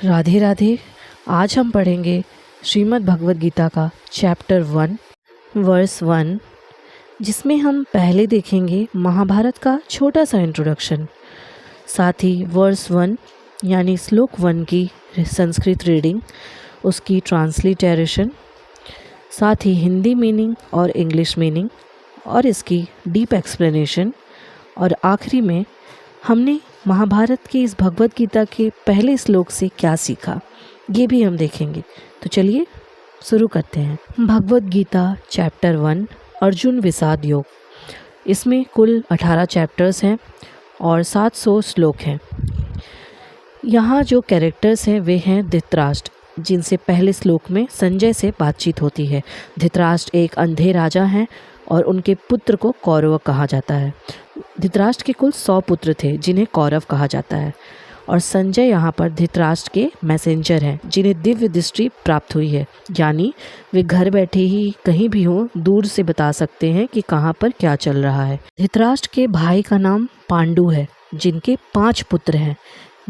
राधे राधे। आज हम पढ़ेंगे श्रीमद् भगवद गीता का चैप्टर 1 वर्स 1, जिसमें हम पहले देखेंगे महाभारत का छोटा सा इंट्रोडक्शन, साथ ही वर्स 1 यानी श्लोक 1 की संस्कृत रीडिंग, उसकी ट्रांसलिटरेशन, साथ ही हिंदी मीनिंग और इंग्लिश मीनिंग और इसकी डीप एक्सप्लेनेशन, और आखिरी में हमने महाभारत की इस भगवद गीता के पहले श्लोक से क्या सीखा, ये भी हम देखेंगे। तो चलिए शुरू करते हैं। भगवद गीता चैप्टर 1 अर्जुन विषाद योग। इसमें कुल 18 चैप्टर्स हैं और 700 श्लोक हैं। यहाँ जो कैरेक्टर्स हैं वे हैं धृतराष्ट्र, जिनसे पहले श्लोक में संजय से बातचीत होती है। धृतराष्ट्र एक अंधे राजा हैं और उनके पुत्र को कौरव कहा जाता है। धृतराष्ट्र के कुल 100 पुत्र थे जिन्हें कौरव कहा जाता है, और संजय यहाँ पर धृतराष्ट्र के मैसेंजर हैं जिन्हें दिव्य दृष्टि प्राप्त हुई है, यानी वे घर बैठे ही कहीं भी हों दूर से बता सकते हैं कि कहाँ पर क्या चल रहा है। धृतराष्ट्र के भाई का नाम पांडु है, जिनके 5 पुत्र हैं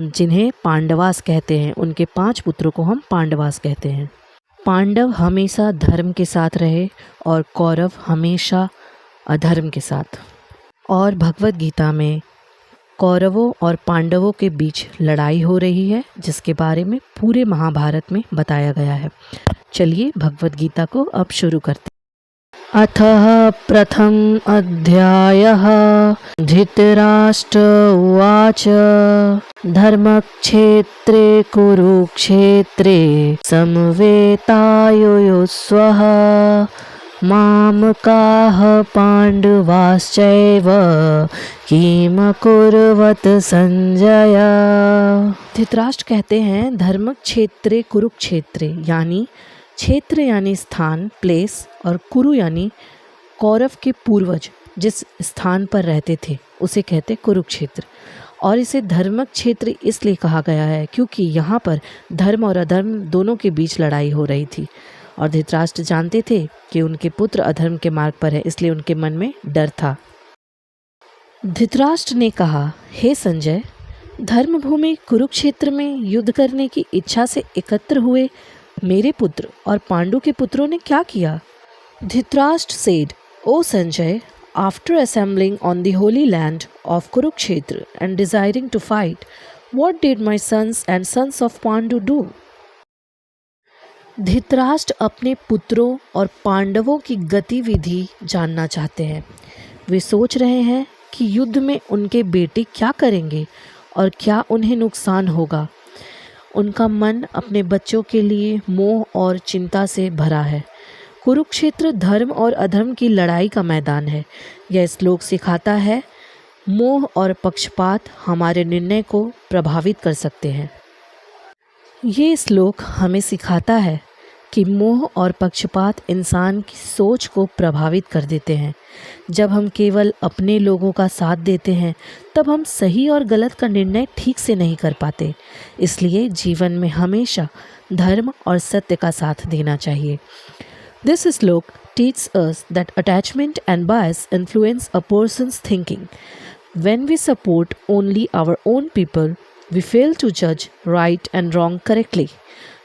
जिन्हें पांडवास कहते हैं। उनके 5 पुत्रों को हम पांडवास कहते हैं। पांडव हमेशा धर्म के साथ रहे और कौरव हमेशा अधर्म के साथ। और भगवद गीता में कौरवों और पांडवों के बीच लड़ाई हो रही है, जिसके बारे में पूरे महाभारत में बताया गया है। चलिए भगवद गीता को अब शुरू करते हैं। अथः प्रथम अध्यायः धृतराष्ट्र उवाच धर्मक्षेत्रे कुरुक्षेत्रे समवेतायुयुस्वः मामकाः पाण्डवाश्चैव किमकुर्वत संजय। धृतराष्ट्र कहते हैं धर्मक्षेत्रे कुरुक्षेत्रे, यानी क्षेत्र यानी स्थान, प्लेस, और कुरु यानी कौरव के पूर्वज जिस स्थान पर रहते थे उसे कहते कुरुक्षेत्र। और इसे धर्म क्षेत्र इसलिए कहा गया है क्योंकि यहाँ पर धर्म और अधर्म दोनों के बीच लड़ाई हो रही थी, और धृतराष्ट्र जानते थे कि उनके पुत्र अधर्म के मार्ग पर है, इसलिए उनके मन में डर था। धृतराष्ट्र ने कहा, हे संजय, धर्मभूमि कुरुक्षेत्र में युद्ध करने की इच्छा से एकत्र हुए मेरे पुत्र और पांडु के पुत्रों ने क्या किया? Dhritarashtra said, O Sanjay, after assembling on the holy land of Kurukshetra and desiring to fight, what did my sons and sons of Pandu do? Dhritarashtra अपने पुत्रों और पांडवों की गतिविधि जानना चाहते हैं। वे सोच रहे हैं कि युद्ध में उनके बेटे क्या करेंगे और क्या उन्हें नुकसान होगा। उनका मन अपने बच्चों के लिए मोह और चिंता से भरा है। कुरुक्षेत्र धर्म और अधर्म की लड़ाई का मैदान है। यह श्लोक सिखाता है मोह और पक्षपात हमारे निर्णय को प्रभावित कर सकते हैं। ये श्लोक हमें सिखाता है कि मोह और पक्षपात इंसान की सोच को प्रभावित कर देते हैं। जब हम केवल अपने लोगों का साथ देते हैं तब हम सही और गलत का निर्णय ठीक से नहीं कर पाते। इसलिए जीवन में हमेशा धर्म और सत्य का साथ देना चाहिए। दिस श्लोक teaches us that attachment and bias influence a person's thinking. When we support only our own people, we fail to judge right and wrong correctly.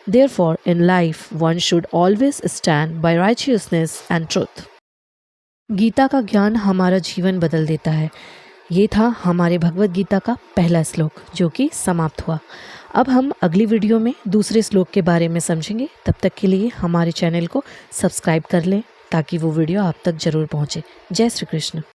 Therefore, in life, one should always stand by righteousness and truth. Gita का ज्ञान हमारा जीवन बदल देता है। ये था हमारे भगवद गीता का पहला श्लोक जो कि समाप्त हुआ। अब हम अगली वीडियो में दूसरे श्लोक के बारे में समझेंगे। तब तक के लिए हमारे चैनल को सब्सक्राइब कर लें ताकि वो वीडियो आप तक ज़रूर पहुँचे। जय श्री कृष्ण।